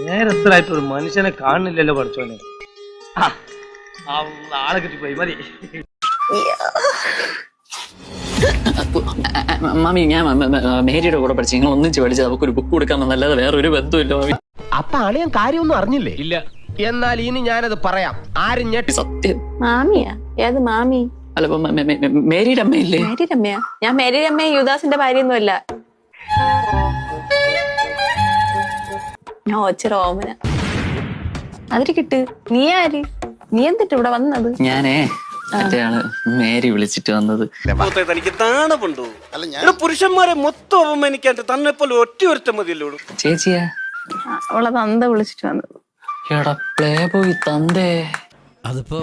നേരത്തിലായിട്ട് ഒരു മനുഷ്യനെ കാണുന്നില്ലല്ലോ പഠിച്ചോനെ. ആളെ കിട്ടിപ്പോയി മതി. മാമി ഞാൻ മേരിയുടെ കൂടെ പഠിച്ചു, നിങ്ങൾ ഒന്നിച്ച് പഠിച്ചത്, അവർക്ക് ഒരു ബുക്ക് കൊടുക്കാമെന്നല്ലാതെ വേറെ ഒരു ബന്ധമില്ല മാമി. അപ്പൊ അളിയൻ കാര്യമൊന്നും അറിഞ്ഞില്ലേ? ഇല്ല. എന്നാൽ ഇനി ഞാനത് പറയാം. ആരും ഞെട്ടി. സത്യം. മാമിയാ? ഏത് മാമി? അല്ല മേരിയുടെ അമ്മയില്ലേ? മേരിയുടെ അമ്മയാ? ഞാൻ മേരിയുടെ അമ്മ യുദാസിന്റെ ഭാര്യയൊന്നുമല്ല. ഞാൻ ഒച്ചറ ഓമന. അതിരി കിട്ട്. നീ ആര്? നീ എന്തിട്ട് ഇവിടെ വന്നത്? ഞാനേ മറ്റേയാള് മേരി വിളിച്ചിട്ട് വന്നത്. തനിക്ക് താണുണ്ടോ? പുരുഷന്മാരെ മൊത്തം അവമാനിക്കാണ്ട് തന്നെ പോലെ ഒറ്റ മതിയല്ലോ. ചേച്ചിയാ? അവളെ തന്ത വിളിച്ചിട്ട് വന്നത്. എടാ പ്ലേ ബോയ് തന്തേ. അതിപ്പോ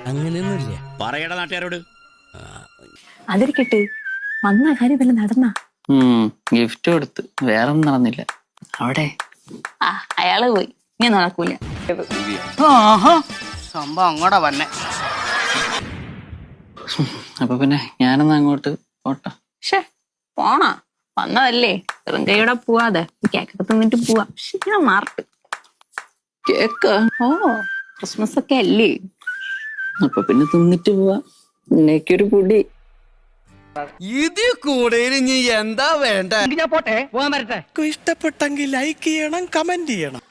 അങ്ങനെയൊന്നുമില്ല. പറയട നാട്ടുകാരോട്. അതിരിക്കട്ട് വന്ന കാര്യം വല്ല നടന്നാ? ഗിഫ്റ്റ് കൊടുത്ത്, വേറൊന്നും നടന്നില്ല. അവിടെ അയാള് പോയി, ഞാൻ നടക്കൂല. സംഭവം അങ്ങോട്ടാ വന്നെ. അപ്പൊ പിന്നെ ഞാനൊന്ന് അങ്ങോട്ട് പോട്ടെ. ഷേ പോണാ? വന്നതല്ലേ, വെറും കൈയോടെ പോവാതെ കേക്കൊക്കെ തിന്നിട്ട് പോവാ. ഞാൻ മാർട്ട് കേക്ക്. ഓ ക്രിസ്മസ് ഒക്കെ അല്ലേ? അപ്പൊ പിന്നെ തിന്നിട്ട് പോവാ. എന്നേക്കൊരു പൊടി. ഇതിൽ കൂടെ ഇനി എന്താ വേണ്ട? ഞാൻ പോട്ടെ, പോകാൻ വരട്ടെ. ഇഷ്ടപ്പെട്ടെങ്കിൽ ലൈക്ക് ചെയ്യണം, കമന്റ് ചെയ്യണം.